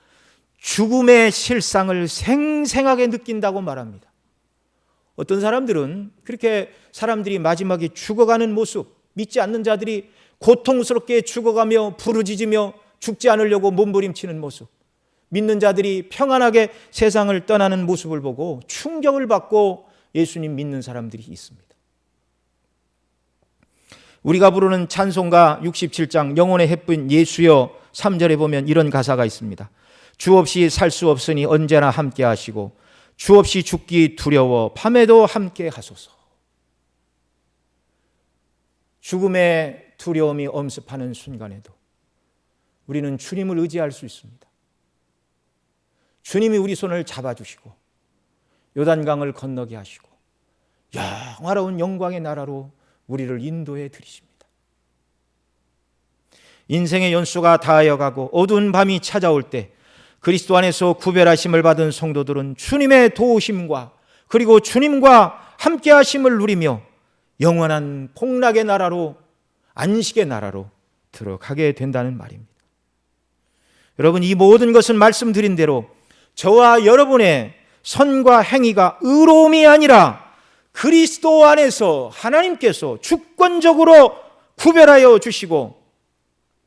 죽음의 실상을 생생하게 느낀다고 말합니다. 어떤 사람들은 그렇게 사람들이 마지막에 죽어가는 모습, 믿지 않는 자들이 고통스럽게 죽어가며 부르짖으며 죽지 않으려고 몸부림치는 모습, 믿는 자들이 평안하게 세상을 떠나는 모습을 보고 충격을 받고 예수님 믿는 사람들이 있습니다. 우리가 부르는 찬송가 67장 영혼의 햇빛 예수여 3절에 보면 이런 가사가 있습니다. 주 없이 살 수 없으니 언제나 함께 하시고 주 없이 죽기 두려워 밤에도 함께 하소서. 죽음의 두려움이 엄습하는 순간에도 우리는 주님을 의지할 수 있습니다. 주님이 우리 손을 잡아주시고 요단강을 건너게 하시고 영화로운 영광의 나라로 우리를 인도해 드리십니다. 인생의 연수가 다하여가고 어두운 밤이 찾아올 때 그리스도 안에서 구별하심을 받은 성도들은 주님의 도우심과 그리고 주님과 함께 하심을 누리며 영원한 복락의 나라로, 안식의 나라로 들어가게 된다는 말입니다. 여러분, 이 모든 것은 말씀드린 대로 저와 여러분의 선과 행위가 의로움이 아니라 그리스도 안에서 하나님께서 주권적으로 구별하여 주시고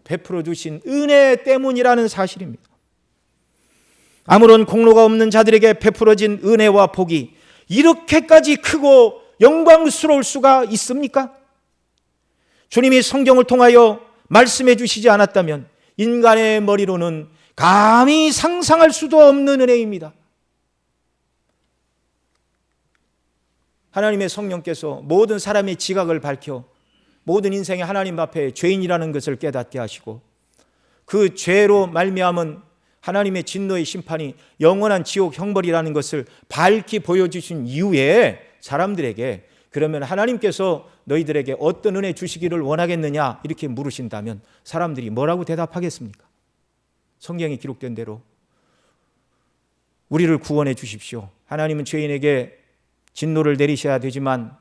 베풀어 주신 은혜 때문이라는 사실입니다. 아무런 공로가 없는 자들에게 베풀어진 은혜와 복이 이렇게까지 크고 영광스러울 수가 있습니까? 주님이 성경을 통하여 말씀해 주시지 않았다면 인간의 머리로는 감히 상상할 수도 없는 은혜입니다. 하나님의 성령께서 모든 사람의 지각을 밝혀 모든 인생의 하나님 앞에 죄인이라는 것을 깨닫게 하시고 그 죄로 말미암은 하나님의 진노의 심판이 영원한 지옥 형벌이라는 것을 밝히 보여주신 이후에 사람들에게 그러면 하나님께서 너희들에게 어떤 은혜 주시기를 원하겠느냐 이렇게 물으신다면 사람들이 뭐라고 대답하겠습니까? 성경에 기록된 대로 우리를 구원해 주십시오. 하나님은 죄인에게 진노를 내리셔야 되지만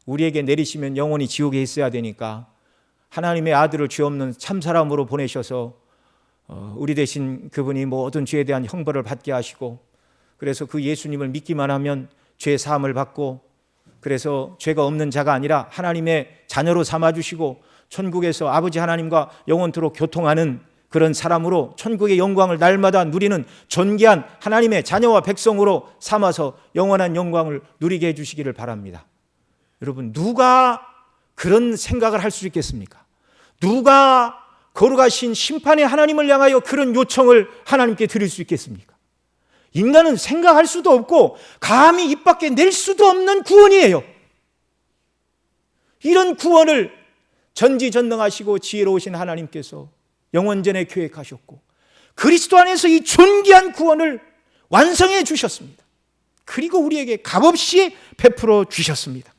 우리에게 내리시면 영원히 지옥에 있어야 되니까 하나님의 아들을 죄 없는 참 사람으로 보내셔서 우리 대신 그분이 모든 죄에 대한 형벌을 받게 하시고 그래서 그 예수님을 믿기만 하면 죄 사함을 받고 그래서 죄가 없는 자가 아니라 하나님의 자녀로 삼아주시고 천국에서 아버지 하나님과 영원토록 교통하는 그런 사람으로 천국의 영광을 날마다 누리는 존귀한 하나님의 자녀와 백성으로 삼아서 영원한 영광을 누리게 해주시기를 바랍니다. 여러분, 누가 그런 생각을 할 수 있겠습니까? 누가 거룩하신 심판의 하나님을 향하여 그런 요청을 하나님께 드릴 수 있겠습니까? 인간은 생각할 수도 없고 감히 입 밖에 낼 수도 없는 구원이에요. 이런 구원을 전지전능하시고 지혜로우신 하나님께서 영원전에 계획하셨고 그리스도 안에서 이 존귀한 구원을 완성해 주셨습니다. 그리고 우리에게 값없이 베풀어 주셨습니다.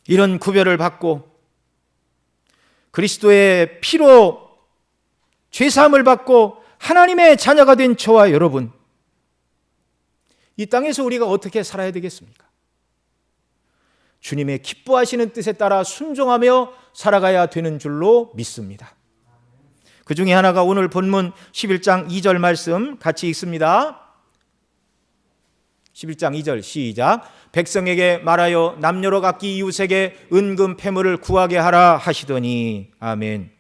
이런 구별을 받고 그리스도의 피로 죄사함을 받고 하나님의 자녀가 된 저와 여러분, 이 땅에서 우리가 어떻게 살아야 되겠습니까? 주님의 기뻐하시는 뜻에 따라 순종하며 살아가야 되는 줄로 믿습니다. 그 중에 하나가 오늘 본문 11장 2절 말씀 같이 읽습니다. 11장 2절 시작. 백성에게 말하여 남녀로 각기 이웃에게 은금 패물을 구하게 하라 하시더니 아멘.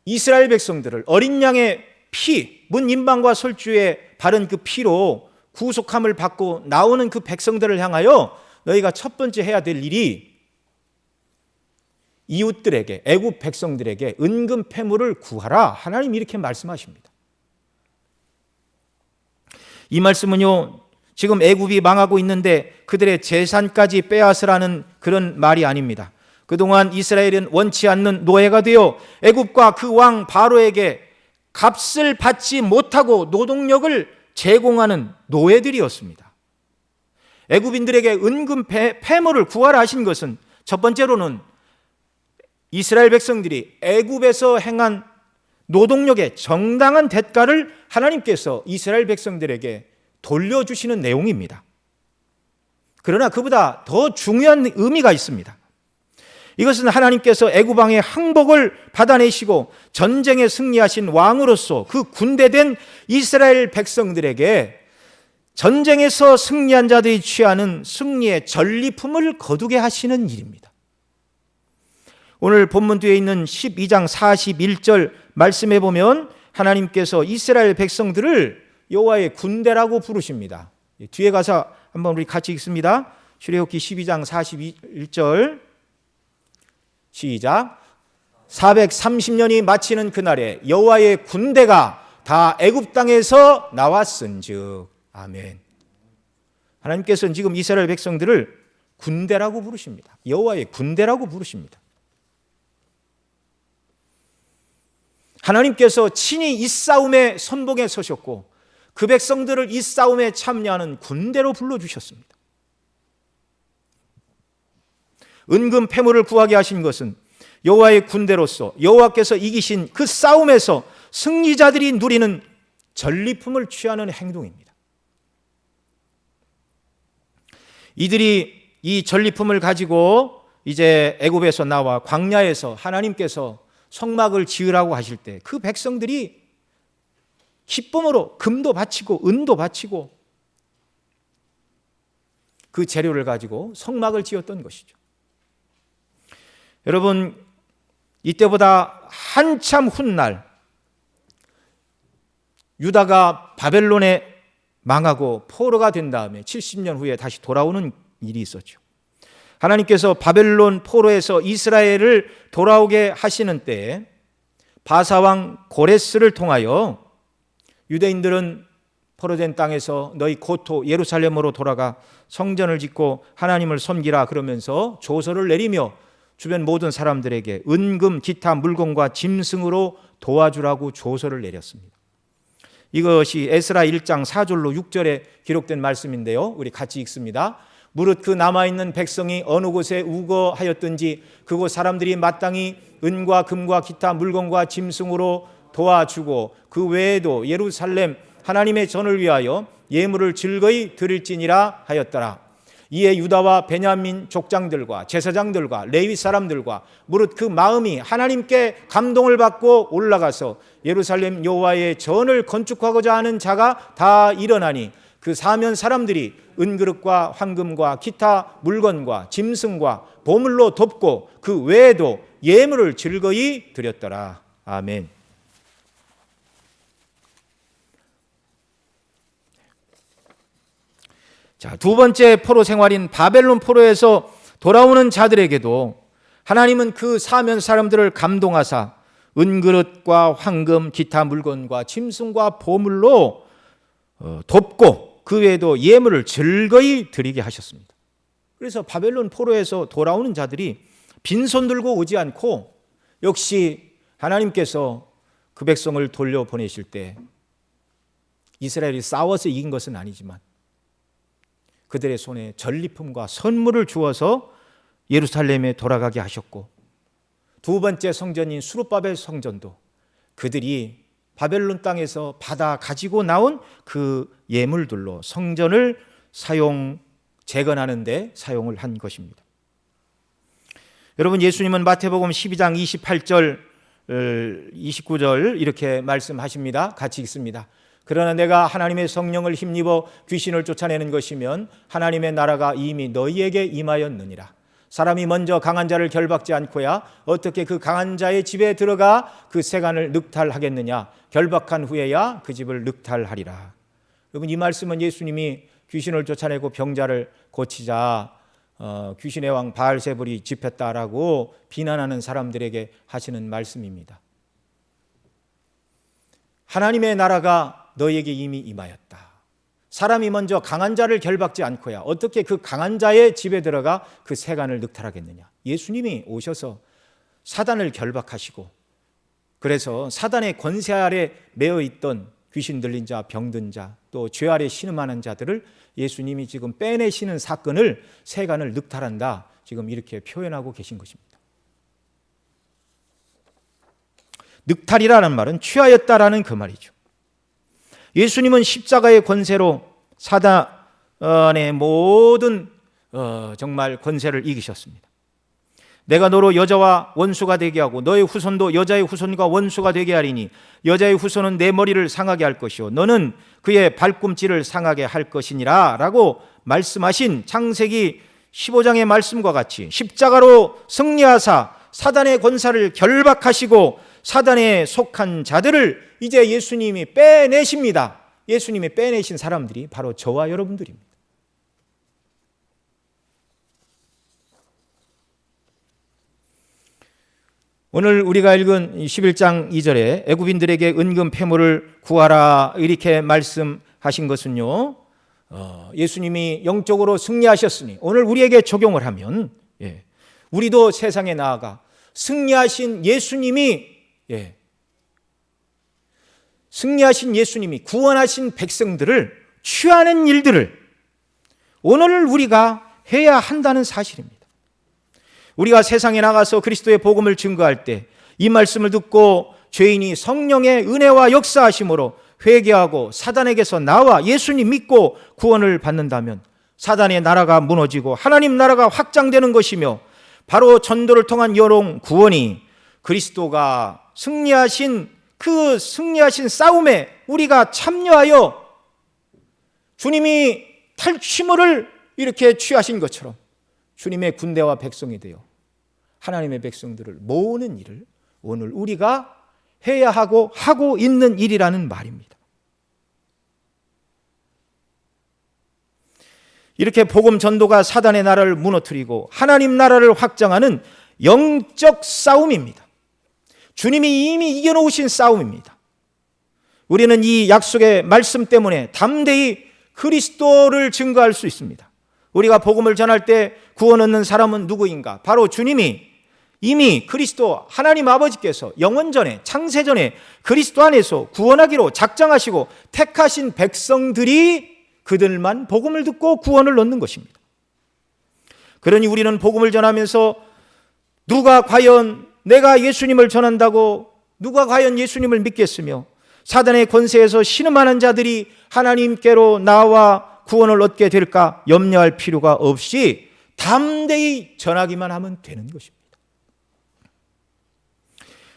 이스라엘 백성들을 어린 양의 피, 문 임방과 솔주에 바른 그 피로 구속함을 받고 나오는 그 백성들을 향하여 너희가 첫 번째 해야 될 일이 이웃들에게, 애굽 백성들에게 은금 패물을 구하라. 하나님이 이렇게 말씀하십니다. 이 말씀은요, 지금 애굽이 망하고 있는데 그들의 재산까지 빼앗으라는 그런 말이 아닙니다. 그동안 이스라엘은 원치 않는 노예가 되어 애굽과 그 왕 바로에게 값을 받지 못하고 노동력을 제공하는 노예들이었습니다. 애굽인들에게 은금 패물을 구하라 하신 것은 첫 번째로는 이스라엘 백성들이 애굽에서 행한 노동력의 정당한 대가를 하나님께서 이스라엘 백성들에게 돌려주시는 내용입니다. 그러나 그보다 더 중요한 의미가 있습니다. 이것은 하나님께서 애굽 왕의 항복을 받아내시고 전쟁에 승리하신 왕으로서 그 군대된 이스라엘 백성들에게 전쟁에서 승리한 자들이 취하는 승리의 전리품을 거두게 하시는 일입니다. 오늘 본문 뒤에 있는 12장 41절 말씀해 보면 하나님께서 이스라엘 백성들을 여호와의 군대라고 부르십니다. 뒤에 가서 한번 우리 같이 읽습니다. 출애굽기 12장 41절 시작. 430년이 마치는 그날에 여호와의 군대가 다 애굽 땅에서 나왔은즉. 아멘. 하나님께서는 지금 이스라엘 백성들을 군대라고 부르십니다. 여호와의 군대라고 부르십니다. 하나님께서 친히 이 싸움의 선봉에 서셨고 그 백성들을 이 싸움에 참여하는 군대로 불러주셨습니다. 은금 패물을 구하게 하신 것은 여호와의 군대로서 여호와께서 이기신 그 싸움에서 승리자들이 누리는 전리품을 취하는 행동입니다. 이들이 이 전리품을 가지고 이제 애굽에서 나와 광야에서 하나님께서 성막을 지으라고 하실 때 그 백성들이 기쁨으로 금도 바치고 은도 바치고 그 재료를 가지고 성막을 지었던 것이죠. 여러분, 이때보다 한참 훗날 유다가 바벨론에 망하고 포로가 된 다음에 70년 후에 다시 돌아오는 일이 있었죠. 하나님께서 바벨론 포로에서 이스라엘을 돌아오게 하시는 때에 바사왕 고레스를 통하여 유대인들은 포로된 땅에서 너희 고토 예루살렘으로 돌아가 성전을 짓고 하나님을 섬기라 그러면서 조서를 내리며 주변 모든 사람들에게 은금 기타 물건과 짐승으로 도와주라고 조서를 내렸습니다. 이것이 에스라 1장 4절로 6절에 기록된 말씀인데요. 우리 같이 읽습니다. 무릇 그 남아있는 백성이 어느 곳에 우거하였든지 그곳 사람들이 마땅히 은과 금과 기타 물건과 짐승으로 도와주고 그 외에도 예루살렘 하나님의 전을 위하여 예물을 즐거이 드릴지니라 하였더라. 이에 유다와 베냐민 족장들과 제사장들과 레위 사람들과 무릇 그 마음이 하나님께 감동을 받고 올라가서 예루살렘 여호와의 전을 건축하고자 하는 자가 다 일어나니 그 사면 사람들이 은그릇과 황금과 기타 물건과 짐승과 보물로 덮고 그 외에도 예물을 즐거이 드렸더라. 아멘. 자, 두 번째 포로 생활인 바벨론 포로에서 돌아오는 자들에게도 하나님은 그 사면 사람들을 감동하사 은그릇과 황금, 기타 물건과 짐승과 보물로 덮고 그 외에도 예물을 즐거이 드리게 하셨습니다. 그래서 바벨론 포로에서 돌아오는 자들이 빈손 들고 오지 않고 역시 하나님께서 그 백성을 돌려보내실 때 이스라엘이 싸워서 이긴 것은 아니지만 그들의 손에 전리품과 선물을 주어서 예루살렘에 돌아가게 하셨고 두 번째 성전인 수룹바벨 성전도 그들이 바벨론 땅에서 받아 가지고 나온 그 예물들로 성전을 재건하는 데 사용을 한 것입니다. 여러분, 예수님은 마태복음 12장 28절 29절 이렇게 말씀하십니다. 같이 읽습니다. 그러나 내가 하나님의 성령을 힘입어 귀신을 쫓아내는 것이면 하나님의 나라가 이미 너희에게 임하였느니라. 사람이 먼저 강한 자를 결박지 않고야 어떻게 그 강한 자의 집에 들어가 그 세간을 늑탈하겠느냐. 결박한 후에야 그 집을 늑탈하리라. 여러분, 이 말씀은 예수님이 귀신을 쫓아내고 병자를 고치자 귀신의 왕 바알세불이 집했다라고 비난하는 사람들에게 하시는 말씀입니다. 하나님의 나라가 너에게 이미 임하였다. 사람이 먼저 강한 자를 결박지 않고야 어떻게 그 강한 자의 집에 들어가 그 세간을 늑탈하겠느냐. 예수님이 오셔서 사단을 결박하시고 그래서 사단의 권세 아래 매여 있던 귀신 들린 자, 병든 자, 또 죄 아래 신음하는 자들을 예수님이 지금 빼내시는 사건을 세간을 늑탈한다. 지금 이렇게 표현하고 계신 것입니다. 늑탈이라는 말은 취하였다라는 그 말이죠. 예수님은 십자가의 권세로 사단의 모든 정말 권세를 이기셨습니다. 내가 너로 여자와 원수가 되게 하고 너의 후손도 여자의 후손과 원수가 되게 하리니 여자의 후손은 내 머리를 상하게 할 것이요 너는 그의 발꿈치를 상하게 할 것이니라 라고 말씀하신 창세기 15장의 말씀과 같이 십자가로 승리하사 사단의 권사를 결박하시고 사단에 속한 자들을 이제 예수님이 빼내십니다. 예수님이 빼내신 사람들이 바로 저와 여러분들입니다. 오늘 우리가 읽은 11장 2절에 애굽인들에게 은금 패물을 구하라 이렇게 말씀하신 것은요, 예수님이 영적으로 승리하셨으니 오늘 우리에게 적용을 하면 우리도 세상에 나아가 승리하신 예수님이 구원하신 백성들을 취하는 일들을 오늘 우리가 해야 한다는 사실입니다. 우리가 세상에 나가서 그리스도의 복음을 증거할 때 이 말씀을 듣고 죄인이 성령의 은혜와 역사하심으로 회개하고 사단에게서 나와 예수님 믿고 구원을 받는다면 사단의 나라가 무너지고 하나님 나라가 확장되는 것이며, 바로 전도를 통한 여롱 구원이 그리스도가 승리하신 그 승리하신 싸움에 우리가 참여하여 주님이 탈취물을 이렇게 취하신 것처럼 주님의 군대와 백성이 되어 하나님의 백성들을 모으는 일을 오늘 우리가 해야 하고 있는 일이라는 말입니다. 이렇게 복음 전도가 사단의 나라를 무너뜨리고 하나님 나라를 확장하는 영적 싸움입니다. 주님이 이미 이겨놓으신 싸움입니다. 우리는 이 약속의 말씀 때문에 담대히 그리스도를 증거할 수 있습니다. 우리가 복음을 전할 때 구원 얻는 사람은 누구인가? 바로 주님이 이미 그리스도 하나님 아버지께서 영원전에 창세전에 그리스도 안에서 구원하기로 작정하시고 택하신 백성들이 그들만 복음을 듣고 구원을 얻는 것입니다. 그러니 우리는 복음을 전하면서 누가 과연 내가 예수님을 전한다고 누가 과연 예수님을 믿겠으며 사단의 권세에서 신음하는 자들이 하나님께로 나와 구원을 얻게 될까 염려할 필요가 없이 담대히 전하기만 하면 되는 것입니다.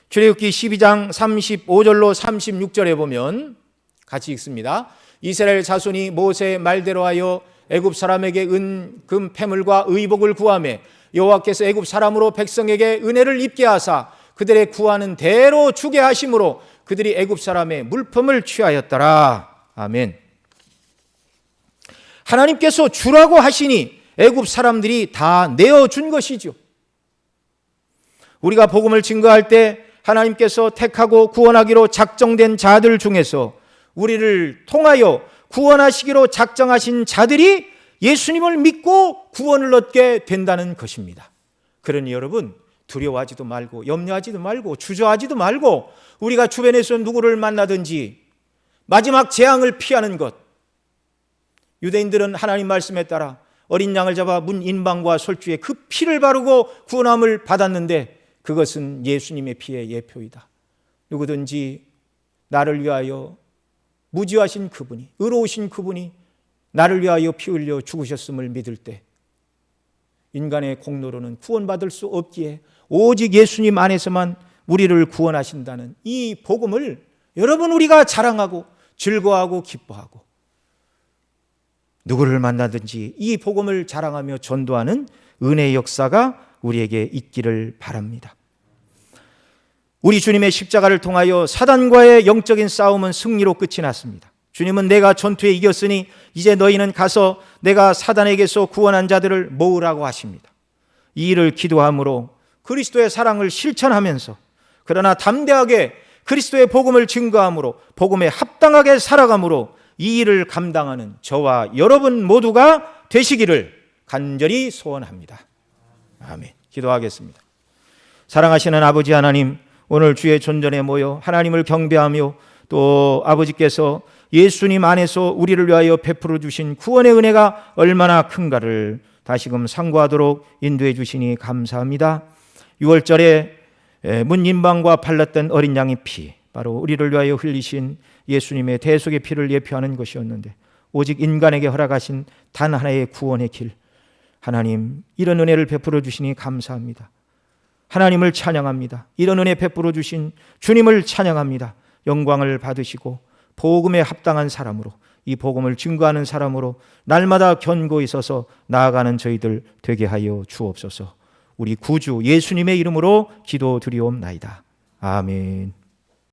출애굽기 12장 35절로 36절에 보면 같이 읽습니다. 이스라엘 자손이 모세의 말대로 하여 애굽 사람에게 은금 패물과 의복을 구하매 여호와께서 애굽 사람으로 백성에게 은혜를 입게 하사 그들의 구하는 대로 주게 하심으로 그들이 애굽 사람의 물품을 취하였더라. 아멘. 하나님께서 주라고 하시니 애굽 사람들이 다 내어준 것이죠. 우리가 복음을 증거할 때 하나님께서 택하고 구원하기로 작정된 자들 중에서 우리를 통하여 구원하시기로 작정하신 자들이 예수님을 믿고 구원을 얻게 된다는 것입니다. 그러니 여러분, 두려워하지도 말고 염려하지도 말고 주저하지도 말고 우리가 주변에서 누구를 만나든지 마지막 재앙을 피하는 것. 유대인들은 하나님 말씀에 따라 어린 양을 잡아 문 인방과 솔주에 그 피를 바르고 구원함을 받았는데 그것은 예수님의 피의 예표이다. 누구든지 나를 위하여 무지하신 그분이, 의로우신 그분이 나를 위하여 피 흘려 죽으셨음을 믿을 때 인간의 공로로는 구원받을 수 없기에 오직 예수님 안에서만 우리를 구원하신다는 이 복음을 여러분 우리가 자랑하고 즐거워하고 기뻐하고 누구를 만나든지 이 복음을 자랑하며 전도하는 은혜의 역사가 우리에게 있기를 바랍니다. 우리 주님의 십자가를 통하여 사단과의 영적인 싸움은 승리로 끝이 났습니다. 주님은 내가 전투에 이겼으니 이제 너희는 가서 내가 사단에게서 구원한 자들을 모으라고 하십니다. 이 일을 기도함으로 그리스도의 사랑을 실천하면서 그러나 담대하게 그리스도의 복음을 증거함으로 복음에 합당하게 살아감으로 이 일을 감당하는 저와 여러분 모두가 되시기를 간절히 소원합니다. 아멘. 기도하겠습니다. 사랑하시는 아버지 하나님, 오늘 주의 존전에 모여 하나님을 경배하며 또 아버지께서 예수님 안에서 우리를 위하여 베풀어 주신 구원의 은혜가 얼마나 큰가를 다시금 상고하도록 인도해 주시니 감사합니다. 6월절에 문 인방과 발랐던 어린 양의 피, 바로 우리를 위하여 흘리신 예수님의 대속의 피를 예표하는 것이었는데 오직 인간에게 허락하신 단 하나의 구원의 길, 하나님 이런 은혜를 베풀어 주시니 감사합니다. 하나님을 찬양합니다. 이런 은혜 베풀어 주신 주님을 찬양합니다. 영광을 받으시고 복음에 합당한 사람으로, 이 복음을 증거하는 사람으로 날마다 견고히 서서 나아가는 저희들 되게 하여 주옵소서. 우리 구주 예수님의 이름으로 기도드리옵나이다. 아멘.